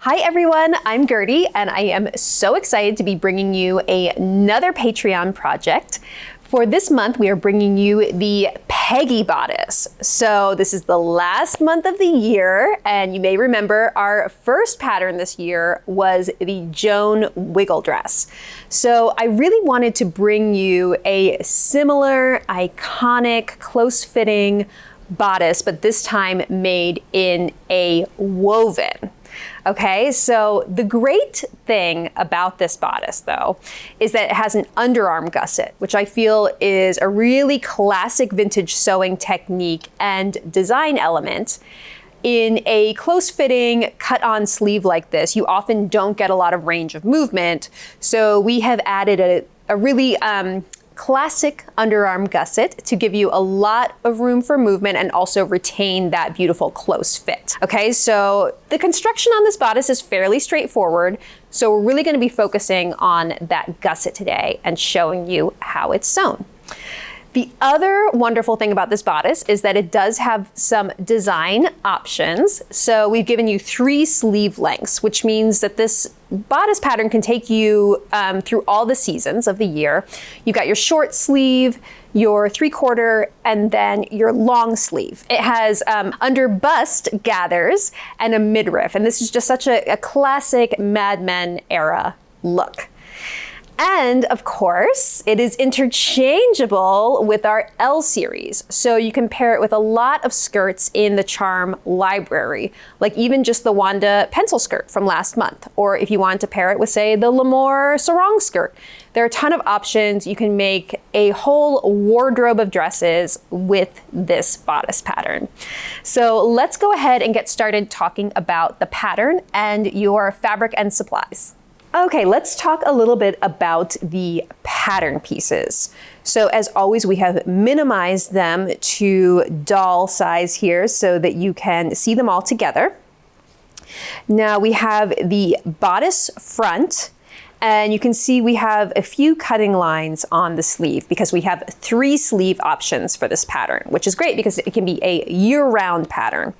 Hi everyone, I'm Gertie and I am so excited to be bringing you another Patreon project. For this month, we are bringing you the Peggy Bodice. So this is the last month of the year, and you may remember our first pattern this year was the Joan Wiggle dress. So I really wanted to bring you a similar, iconic, close-fitting bodice, but this time made in a woven. Okay, so the great thing about this bodice, though, is that it has an underarm gusset, which I feel is a really classic vintage sewing technique and design element. In a close-fitting cut-on sleeve like this, you often don't get a lot of range of movement, so we have added a really classic underarm gusset to give you a lot of room for movement and also retain that beautiful close fit. Okay, so the construction on this bodice is fairly straightforward, so we're really going to be focusing on that gusset today and showing you how it's sewn. The other wonderful thing about this bodice is that it does have some design options. So we've given you 3 sleeve lengths, which means that this bodice pattern can take you through all the seasons of the year. You've got your short sleeve, your 3/4, and then your long sleeve. It has underbust gathers and a midriff, and this is just such a classic Mad Men era look. And of course, it is interchangeable with our L series. So you can pair it with a lot of skirts in the charm library, like even just the Wanda pencil skirt from last month. Or if you want to pair it with, say, the L'Amour sarong skirt. There are a ton of options. You can make a whole wardrobe of dresses with this bodice pattern. So let's go ahead and get started talking about the pattern and your fabric and supplies. Okay, let's talk a little bit about the pattern pieces. So as always, we have minimized them to doll size here so that you can see them all together. Now we have the bodice front, and you can see we have a few cutting lines on the sleeve because we have 3 sleeve options for this pattern, which is great because it can be a year-round pattern.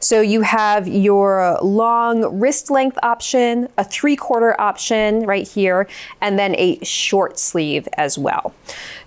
So you have your long wrist length option, a 3/4 option right here, and then a short sleeve as well.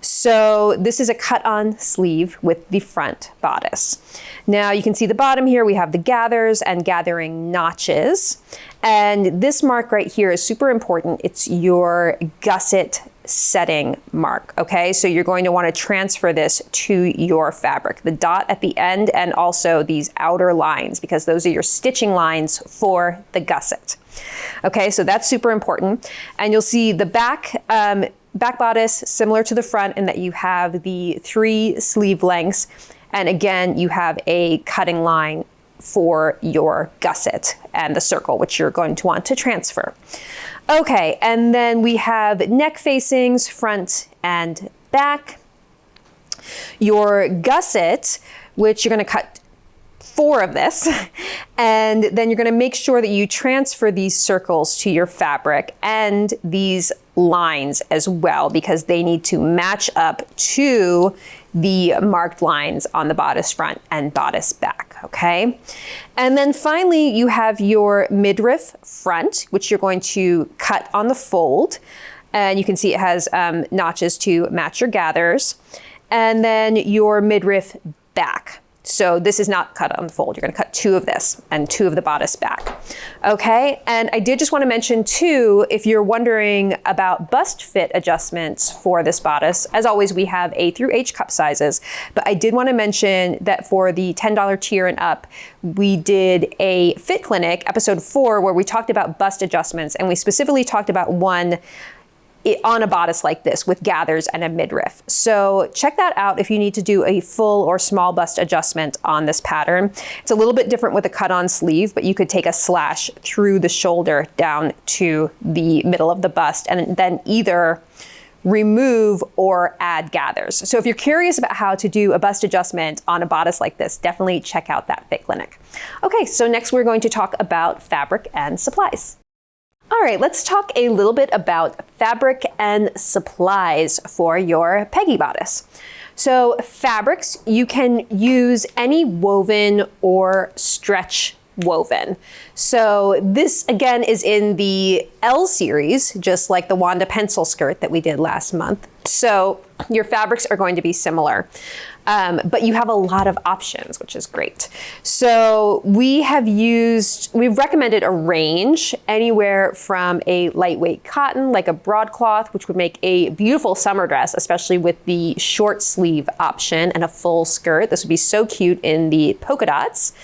So this is a cut-on sleeve with the front bodice. Now you can see the bottom here, we have the gathers and gathering notches. And this mark right here is super important. It's your gusset setting mark, okay? So you're going to want to transfer this to your fabric, the dot at the end and also these outer lines, because those are your stitching lines for the gusset. Okay, so that's super important. And you'll see the back bodice similar to the front in that you have the 3 sleeve lengths. And again, you have a cutting line for your gusset and the circle, which you're going to want to transfer. Okay, and then we have neck facings, front and back. Your gusset, which you're going to cut 4 of this, and then you're going to make sure that you transfer these circles to your fabric and these lines as well, because they need to match up to the marked lines on the bodice front and bodice back, okay? And then finally, you have your midriff front, which you're going to cut on the fold. And you can see it has notches to match your gathers. And then your midriff back. So this is not cut on the fold. You're going to cut 2 of this and 2 of the bodice back. Okay, and I did just want to mention too, if you're wondering about bust fit adjustments for this bodice, as always, we have A through H cup sizes, but I did want to mention that for the $10 tier and up, we did a fit clinic, episode 4, where we talked about bust adjustments, and we specifically talked about one on a bodice like this with gathers and a midriff. So check that out if you need to do a full or small bust adjustment on this pattern. It's a little bit different with a cut-on sleeve, but you could take a slash through the shoulder down to the middle of the bust and then either remove or add gathers. So if you're curious about how to do a bust adjustment on a bodice like this, definitely check out that fit clinic. Okay, so next we're going to talk about fabric and supplies. All right, let's talk a little bit about fabric and supplies for your Peggy Bodice. So fabrics, you can use any woven or stretch woven. So this again is in the L series, just like the Wanda pencil skirt that we did last month. So your fabrics are going to be similar, but you have a lot of options, which is great. So we've recommended a range anywhere from a lightweight cotton, like a broadcloth, which would make a beautiful summer dress, especially with the short sleeve option and a full skirt. This would be so cute in the polka dots,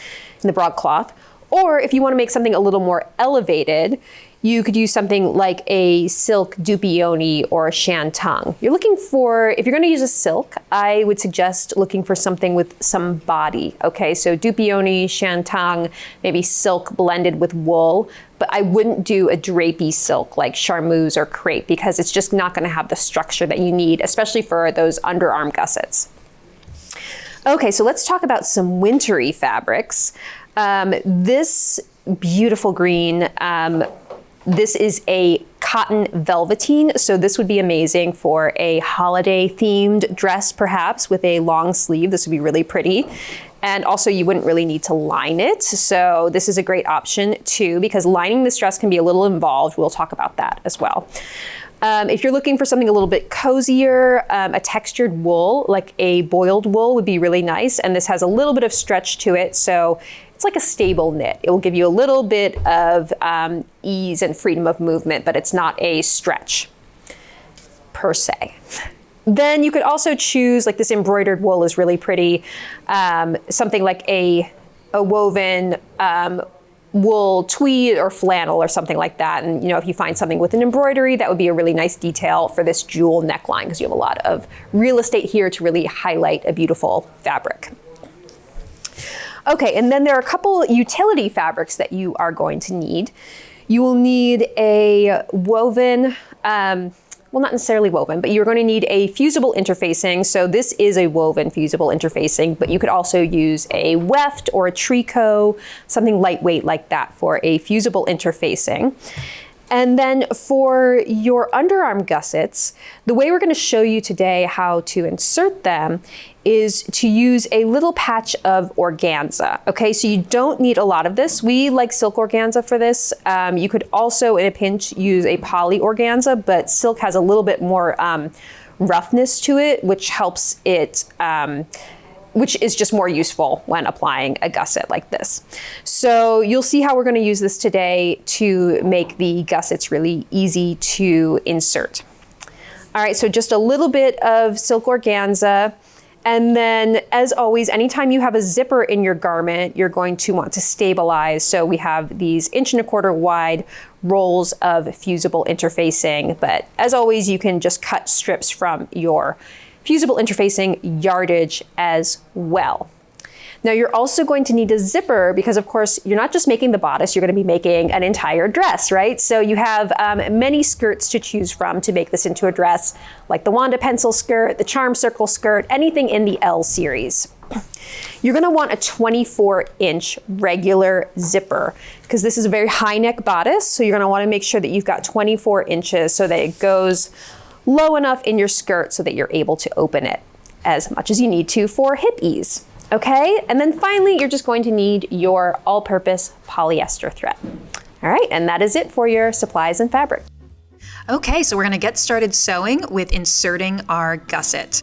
in the broadcloth. Or if you want to make something a little more elevated, you could use something like a silk dupioni or a shantung. If you're going to use a silk, I would suggest looking for something with some body. Okay, so dupioni, shantung, maybe silk blended with wool, but I wouldn't do a drapey silk like charmeuse or crepe because it's just not going to have the structure that you need, especially for those underarm gussets. Okay, so let's talk about some wintry fabrics. This beautiful green, this is a cotton velveteen, so this would be amazing for a holiday themed dress, perhaps with a long sleeve. This would be really pretty. And also you wouldn't really need to line it. So this is a great option too, because lining this dress can be a little involved. We'll talk about that as well. If you're looking for something a little bit cozier, a textured wool, like a boiled wool would be really nice. And this has a little bit of stretch to it. So it's like a stable knit. It will give you a little bit of ease and freedom of movement, but it's not a stretch per se. Then you could also choose, like this embroidered wool is really pretty, something like a woven wool tweed or flannel or something like that. And if you find something with an embroidery, that would be a really nice detail for this jewel neckline because you have a lot of real estate here to really highlight a beautiful fabric. Okay, and then there are a couple utility fabrics that you are going to need. You will need a woven, well, not necessarily woven, but you're going to need a fusible interfacing. So this is a woven fusible interfacing, but you could also use a weft or a tricot, something lightweight like that for a fusible interfacing. And then for your underarm gussets, the way we're going to show you today how to insert them is to use a little patch of organza. Okay, so you don't need a lot of this. We like silk organza for this. You could also, in a pinch, use a poly organza, but silk has a little bit more roughness to it, which helps it, which is just more useful when applying a gusset like this. So you'll see how we're going to use this today to make the gussets really easy to insert. All right, so just a little bit of silk organza. And then, as always, anytime you have a zipper in your garment, you're going to want to stabilize. So we have these 1¼ inch wide rolls of fusible interfacing. But as always, you can just cut strips from your fusible interfacing yardage as well. Now you're also going to need a zipper because of course you're not just making the bodice, you're going to be making an entire dress, right? So you have many skirts to choose from to make this into a dress, like the Wanda pencil skirt, the charm circle skirt, anything in the L series. You're going to want a 24-inch regular zipper because this is a very high neck bodice. So you're going to want to make sure that you've got 24 inches so that it goes low enough in your skirt so that you're able to open it as much as you need to for hip ease. Okay, and then finally, you're just going to need your all-purpose polyester thread. All right, and that is it for your supplies and fabric. Okay, so we're gonna get started sewing with inserting our gusset.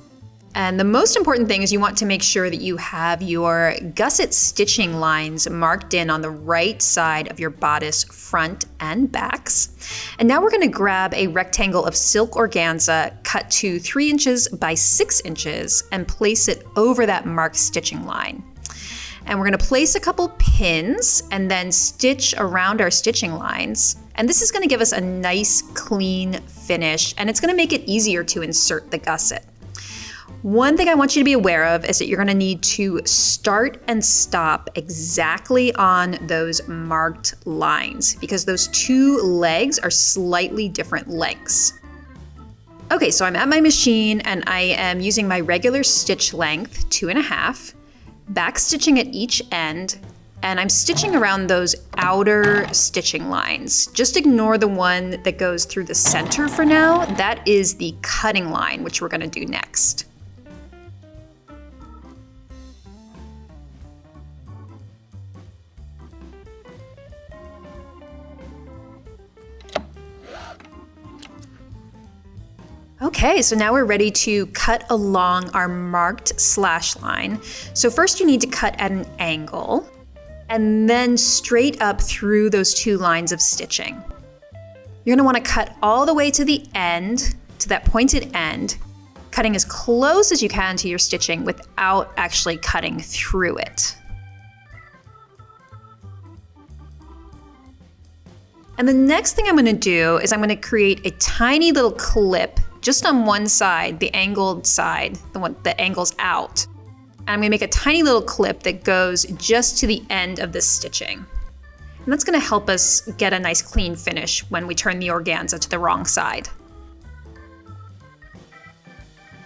And the most important thing is you want to make sure that you have your gusset stitching lines marked in on the right side of your bodice front and backs. And now we're going to grab a rectangle of silk organza cut to 3 inches by 6 inches and place it over that marked stitching line. And we're going to place a couple pins and then stitch around our stitching lines. And this is going to give us a nice clean finish, and it's going to make it easier to insert the gusset. One thing I want you to be aware of is that you're going to need to start and stop exactly on those marked lines because those two legs are slightly different lengths. Okay, so I'm at my machine and I am using my regular stitch length, 2.5, back stitching at each end, and I'm stitching around those outer stitching lines. Just ignore the one that goes through the center for now. That is the cutting line, which we're going to do next. Okay, so now we're ready to cut along our marked slash line. So first you need to cut at an angle and then straight up through those two lines of stitching. You're gonna wanna cut all the way to the end, to that pointed end, cutting as close as you can to your stitching without actually cutting through it. And the next thing I'm gonna do is I'm gonna create a tiny little clip just on one side, the angled side, the one that angles out. And I'm gonna make a tiny little clip that goes just to the end of the stitching. And that's gonna help us get a nice clean finish when we turn the organza to the wrong side.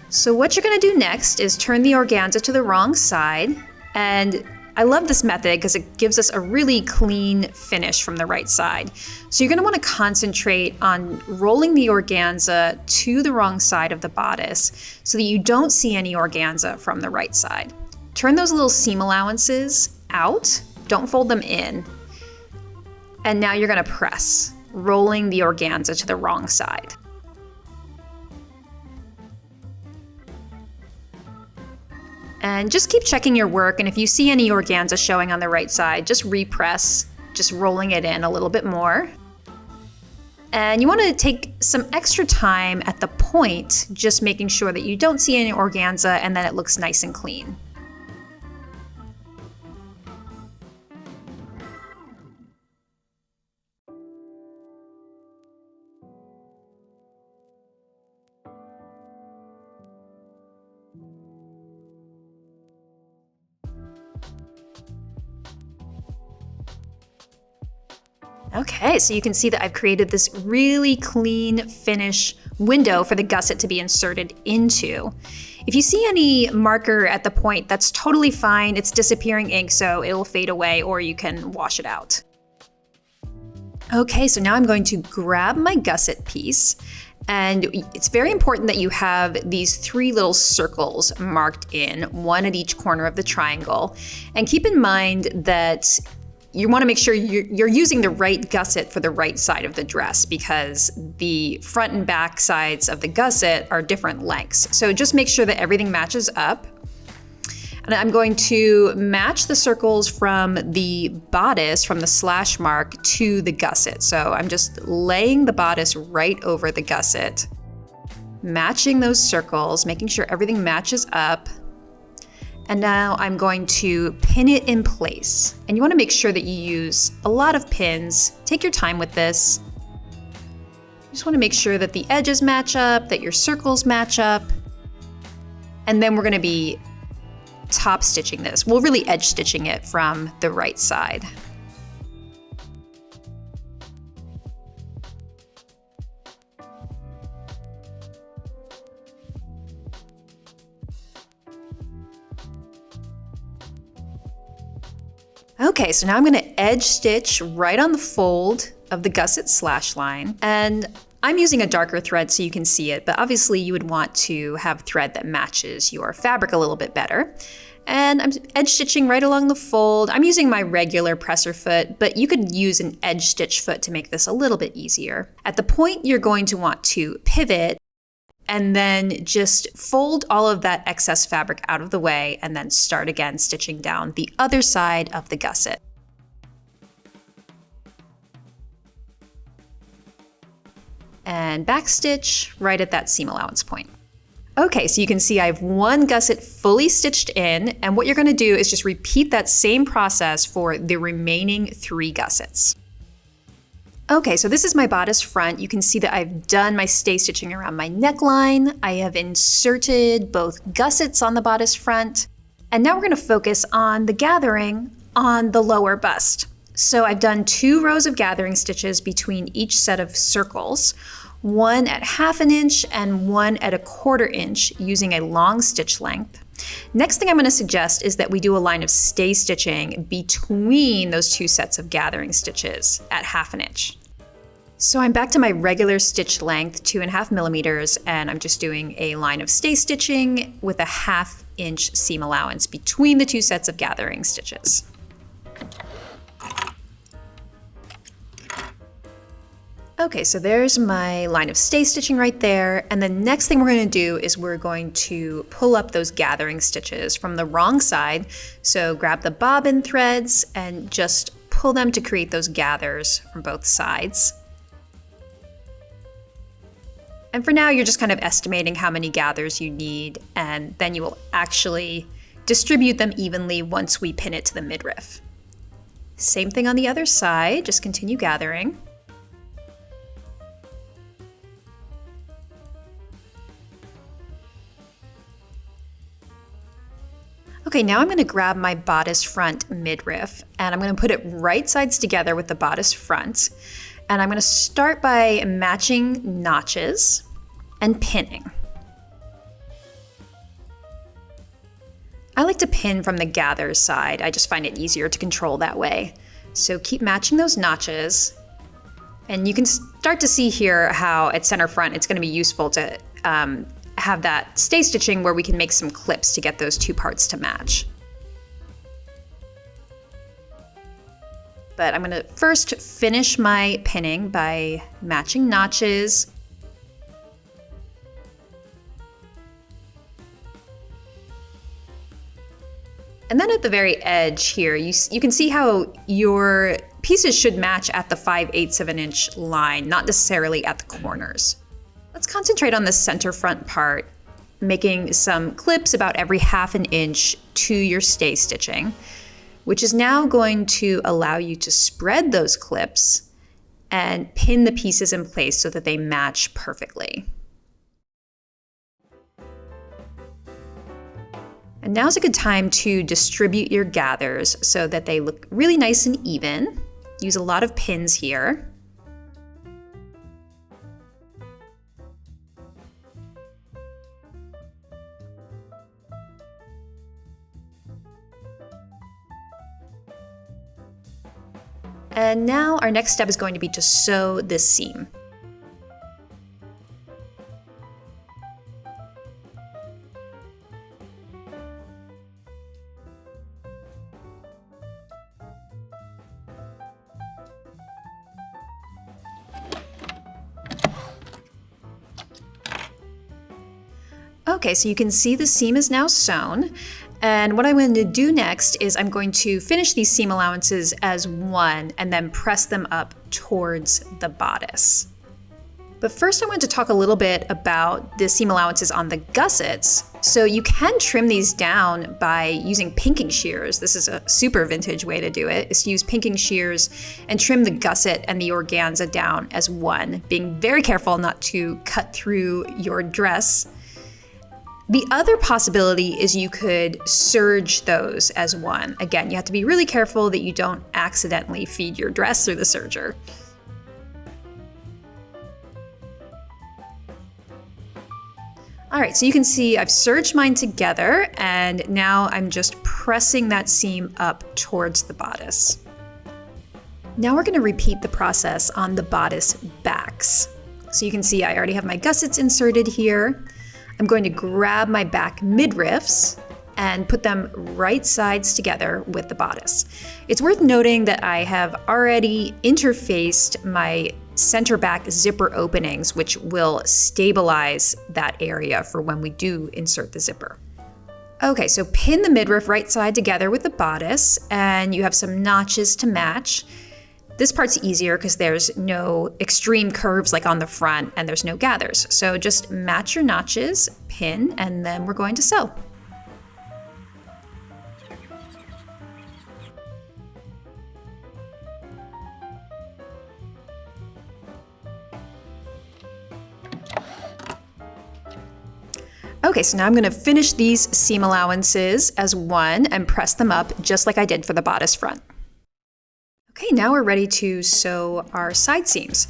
So what you're gonna do next is turn the organza to the wrong side, and I love this method because it gives us a really clean finish from the right side. So you're gonna wanna concentrate on rolling the organza to the wrong side of the bodice so that you don't see any organza from the right side. Turn those little seam allowances out, don't fold them in. And now you're gonna press, rolling the organza to the wrong side. And just keep checking your work, and if you see any organza showing on the right side, just repress, just rolling it in a little bit more. And you want to take some extra time at the point, just making sure that you don't see any organza and then it looks nice and clean. Okay, so you can see that I've created this really clean finish window for the gusset to be inserted into. If you see any marker at the point, that's totally fine. It's disappearing ink, so it'll fade away, or you can wash it out. Okay, so now I'm going to grab my gusset piece, and it's very important that you have these three little circles marked in, one at each corner of the triangle. And keep in mind that you want to make sure you're using the right gusset for the right side of the dress, because the front and back sides of the gusset are different lengths. So just make sure that everything matches up. And I'm going to match the circles from the bodice, from the slash mark to the gusset. So I'm just laying the bodice right over the gusset, matching those circles, making sure everything matches up. And now I'm going to pin it in place. And you want to make sure that you use a lot of pins. Take your time with this. You just want to make sure that the edges match up, that your circles match up. And then we're going to be top stitching this. We'll really edge stitching it from the right side. Okay, so now I'm gonna edge stitch right on the fold of the gusset slash line. And I'm using a darker thread so you can see it, but obviously you would want to have thread that matches your fabric a little bit better. And I'm edge stitching right along the fold. I'm using my regular presser foot, but you could use an edge stitch foot to make this a little bit easier. At the point, you're going to want to pivot and then just fold all of that excess fabric out of the way and then start again stitching down the other side of the gusset. And backstitch right at that seam allowance point. Okay, so you can see I have one gusset fully stitched in, and what you're gonna do is just repeat that same process for the remaining 3 gussets. Okay, so this is my bodice front. You can see that I've done my stay stitching around my neckline. I have inserted both gussets on the bodice front. And now we're gonna focus on the gathering on the lower bust. So I've done 2 rows of gathering stitches between each set of circles, one at 1/2 inch and one at 1/4 inch using a long stitch length. Next thing I'm going to suggest is that we do a line of stay stitching between those 2 sets of gathering stitches at 1/2 inch. So I'm back to my regular stitch length, 2.5 millimeters, and I'm just doing a line of stay stitching with a 1/2 inch seam allowance between the 2 sets of gathering stitches. Okay, so there's my line of stay stitching right there. And the next thing we're going to do is we're going to pull up those gathering stitches from the wrong side. So grab the bobbin threads and just pull them to create those gathers from both sides. And for now, you're just kind of estimating how many gathers you need, and then you will actually distribute them evenly once we pin it to the midriff. Same thing on the other side, just continue gathering. Okay, now I'm going to grab my bodice front midriff and I'm going to put it right sides together with the bodice front. And I'm going to start by matching notches and pinning. I like to pin from the gather side. I just find it easier to control that way. So keep matching those notches. And you can start to see here how at center front it's going to be useful to have that stay stitching where we can make some clips to get those two parts to match. But I'm going to first finish my pinning by matching notches. And then at the very edge here, you can see how your pieces should match at the 5/8 of an inch line, not necessarily at the corners. Let's concentrate on the center front part, making some clips about every 1/2 inch to your stay stitching, which is now going to allow you to spread those clips and pin the pieces in place so that they match perfectly. And now's a good time to distribute your gathers so that they look really nice and even. Use a lot of pins here. And now our next step is going to be to sew this seam. Okay, so you can see the seam is now sewn. And what I'm going to do next is I'm going to finish these seam allowances as one and then press them up towards the bodice. But first I want to talk a little bit about the seam allowances on the gussets. So you can trim these down by using pinking shears. This is a super vintage way to do it, is to use pinking shears and trim the gusset and the organza down as one, being very careful not to cut through your dress. The other possibility is you could serge those as one. Again, you have to be really careful that you don't accidentally feed your dress through the serger. All right, so you can see I've serged mine together and now I'm just pressing that seam up towards the bodice. Now we're gonna repeat the process on the bodice backs. So you can see I already have my gussets inserted here. I'm going to grab my back midriffs and put them right sides together with the bodice. It's worth noting that I have already interfaced my center back zipper openings, which will stabilize that area for when we do insert the zipper. Okay, so pin the midriff right side together with the bodice and you have some notches to match. This part's easier because there's no extreme curves like on the front and there's no gathers. So just match your notches, pin, and then we're going to sew. Okay, so now I'm going to finish these seam allowances as one and press them up just like I did for the bodice front. Okay, now we're ready to sew our side seams.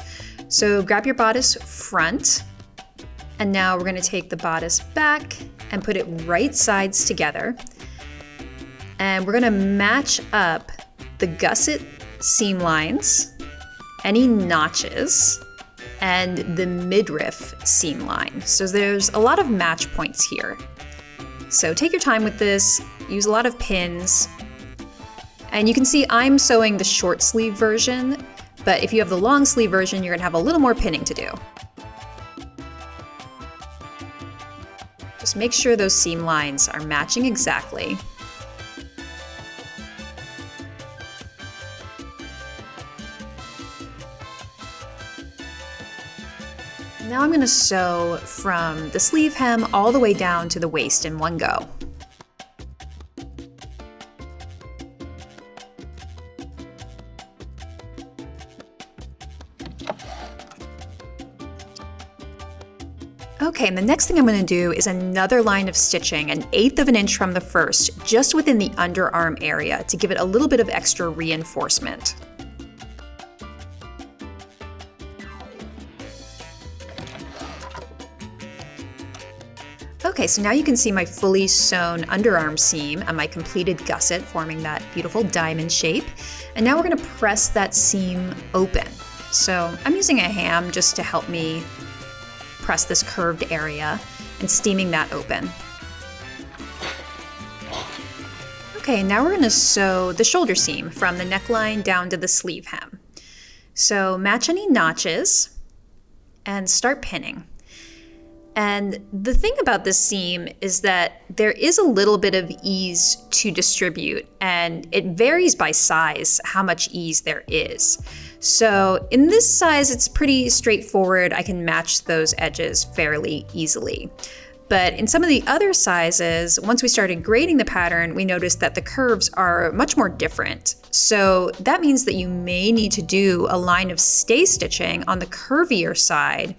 So grab your bodice front, and now we're going to take the bodice back and put it right sides together. And we're going to match up the gusset seam lines, any notches, and the midriff seam line. So there's a lot of match points here. So take your time with this, use a lot of pins. And you can see I'm sewing the short sleeve version, But if you have the long sleeve version, you're gonna have a little more pinning to do. Just make sure those seam lines are matching exactly. Now I'm going to sew from the sleeve hem all the way down to the waist in one go. Okay, and the next thing I'm going to do is another line of stitching, 1/8 of an inch from the first, just within the underarm area to give it a little bit of extra reinforcement. Okay, so now you can see my fully sewn underarm seam and my completed gusset forming that beautiful diamond shape. And now we're going to press that seam open. So I'm using a ham just to help me press this curved area and steaming that open. Okay, now we're going to sew the shoulder seam from the neckline down to the sleeve hem. So match any notches and start pinning. And the thing about this seam is that there is a little bit of ease to distribute, and it varies by size how much ease there is. So in this size, it's pretty straightforward. I can match those edges fairly easily. But in some of the other sizes, once we started grading the pattern, we noticed that the curves are much more different. So that means that you may need to do a line of stay stitching on the curvier side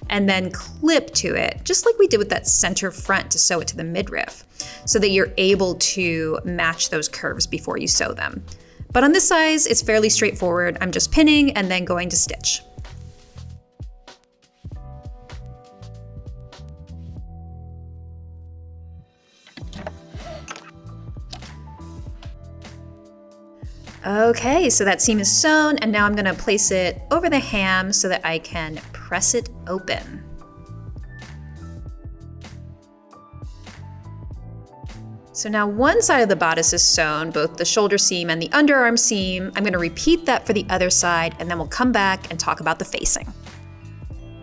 and then clip to it, just like we did with that center front to sew it to the midriff, so that you're able to match those curves before you sew them. But on this size, it's fairly straightforward. I'm just pinning and then going to stitch. Okay, so that seam is sewn, and now I'm going to place it over the ham so that I can press it open. So now one side of the bodice is sewn, both the shoulder seam and the underarm seam. I'm going to repeat that for the other side, and then we'll come back and talk about the facing.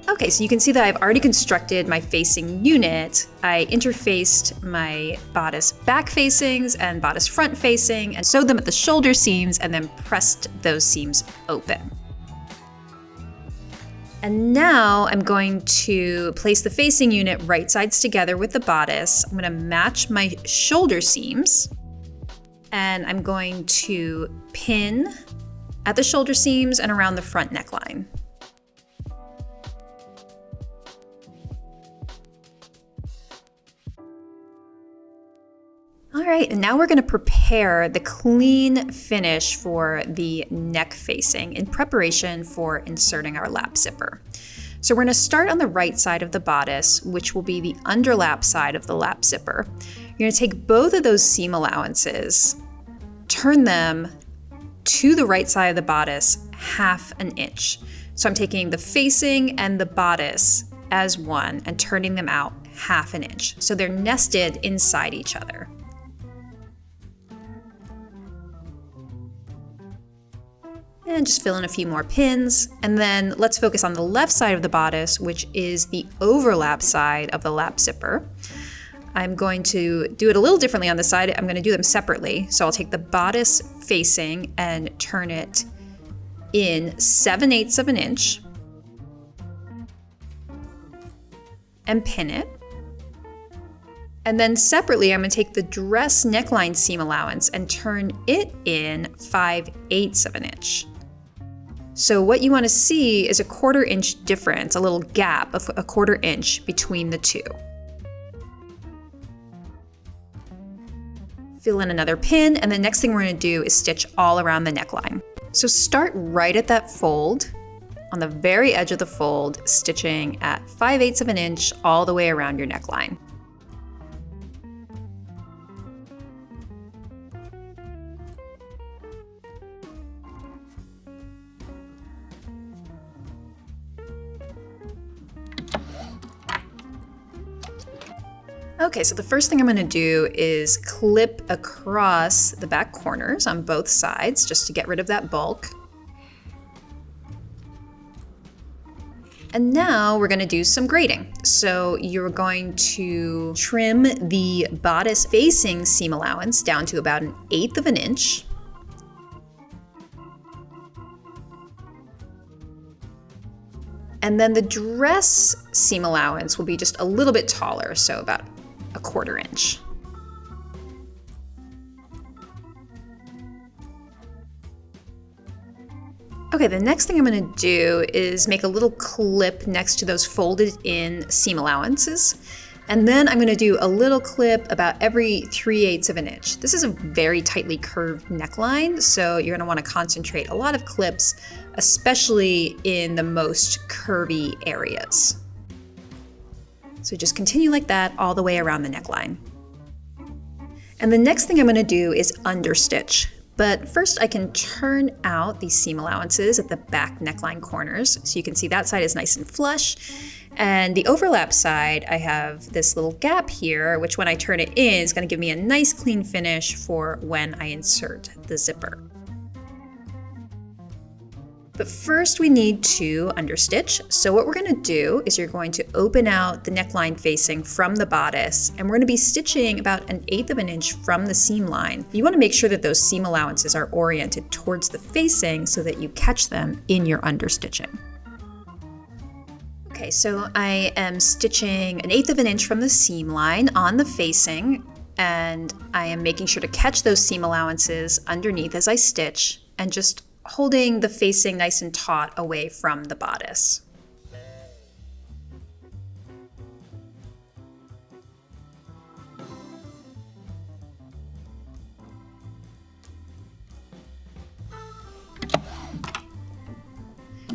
Okay, so you can see that I've already constructed my facing unit. I interfaced my bodice back facings and bodice front facing and sewed them at the shoulder seams and then pressed those seams open. And now I'm going to place the facing unit right sides together with the bodice. I'm going to match my shoulder seams, and I'm going to pin at the shoulder seams and around the front neckline. All right, and now we're going to prepare the clean finish for the neck facing in preparation for inserting our lap zipper. So we're going to start on the right side of the bodice, which will be the underlap side of the lap zipper. You're going to take both of those seam allowances, turn them to the right side of the bodice 1/2 inch. So I'm taking the facing and the bodice as one and turning them out 1/2 inch. So they're nested inside each other. And just fill in a few more pins. And then let's focus on the left side of the bodice, which is the overlap side of the lap zipper. I'm going to do it a little differently on this side. I'm going to do them separately. So I'll take the bodice facing and turn it in 7/8 of an inch and pin it. And then separately, I'm going to take the dress neckline seam allowance and turn it in 5/8 of an inch. So what you want to see is a 1/4 inch difference, a little gap of a 1/4 inch between the two. Fill in another pin, and the next thing we're going to do is stitch all around the neckline. So start right at that fold, on the very edge of the fold, stitching at 5/8 of an inch all the way around your neckline. Okay, so the first thing I'm going to do is clip across the back corners on both sides just to get rid of that bulk. And now we're gonna do some grading. So you're going to trim the bodice facing seam allowance down to about 1/8 of an inch. And then the dress seam allowance will be just a little bit taller, so about 1/4 inch. Okay, the next thing I'm gonna do is make a little clip next to those folded in seam allowances. And then I'm gonna do a little clip about every 3/8 of an inch. This is a very tightly curved neckline, so you're gonna wanna concentrate a lot of clips, especially in the most curvy areas. So just continue like that all the way around the neckline. And the next thing I'm gonna do is understitch. But first I can turn out these seam allowances at the back neckline corners. So you can see that side is nice and flush. And the overlap side, I have this little gap here, which when I turn it in is gonna give me a nice clean finish for when I insert the zipper. But first we need to understitch. So what we're gonna do is you're going to open out the neckline facing from the bodice, and we're gonna be stitching about 1/8 of an inch from the seam line. You wanna make sure that those seam allowances are oriented towards the facing so that you catch them in your understitching. Okay, so I am stitching 1/8 of an inch from the seam line on the facing, and I am making sure to catch those seam allowances underneath as I stitch, and just holding the facing nice and taut away from the bodice.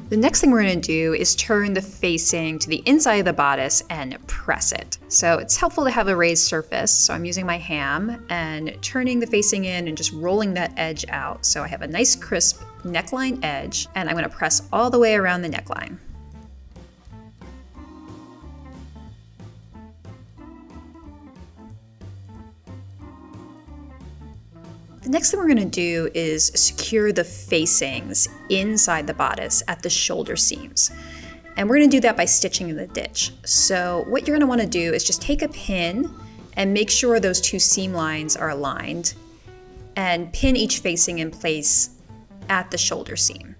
The next thing we're going to do is turn the facing to the inside of the bodice and press it. So it's helpful to have a raised surface. So I'm using my ham and turning the facing in and just rolling that edge out. So I have a nice crisp neckline edge, and I'm going to press all the way around the neckline. The next thing we're going to do is secure the facings inside the bodice at the shoulder seams. And we're going to do that by stitching in the ditch. So what you're going to want to do is just take a pin and make sure those two seam lines are aligned, and pin each facing in place at the shoulder seam.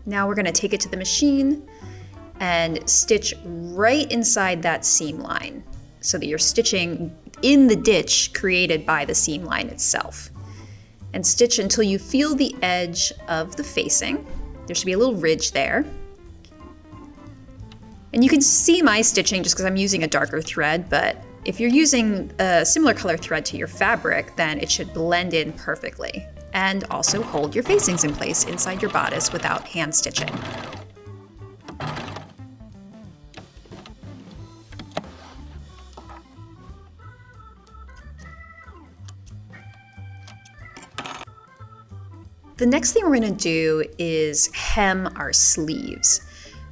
Now we're going to take it to the machine and stitch right inside that seam line so that you're stitching in the ditch created by the seam line itself. And stitch until you feel the edge of the facing. There should be a little ridge there. And you can see my stitching just because I'm using a darker thread, but if you're using a similar color thread to your fabric, then it should blend in perfectly. And also hold your facings in place inside your bodice without hand stitching. The next thing we're going to do is hem our sleeves.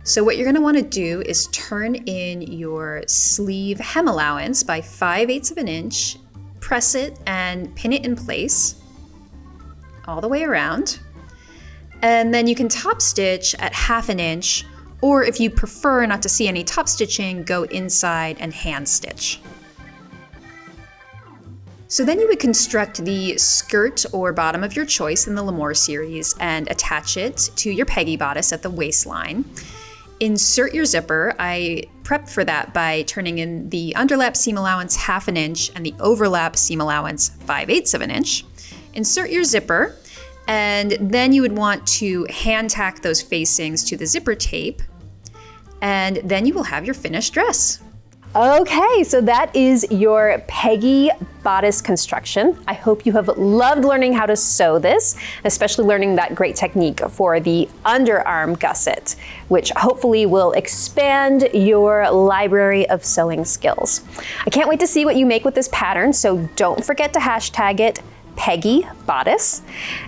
So what you're going to want to do is turn in your sleeve hem allowance by 5/8 of an inch, press it and pin it in place all the way around. And then you can top stitch at 1/2 inch, or if you prefer not to see any top stitching, go inside and hand stitch. So then you would construct the skirt or bottom of your choice in the Lemoire series and attach it to your Peggy bodice at the waistline. Insert your zipper. I prepped for that by turning in the underlap seam allowance 1/2 inch and the overlap seam allowance 5/8 of an inch. Insert your zipper, and then you would want to hand tack those facings to the zipper tape, and then you will have your finished dress. Okay, so that is your Peggy bodice construction. I hope you have loved learning how to sew this, especially learning that great technique for the underarm gusset, which hopefully will expand your library of sewing skills. I can't wait to see what you make with this pattern, so don't forget to hashtag it Peggy Bodice.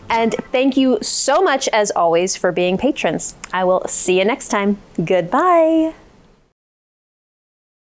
And thank you so much, as always, for being patrons. I will see you next time. Goodbye.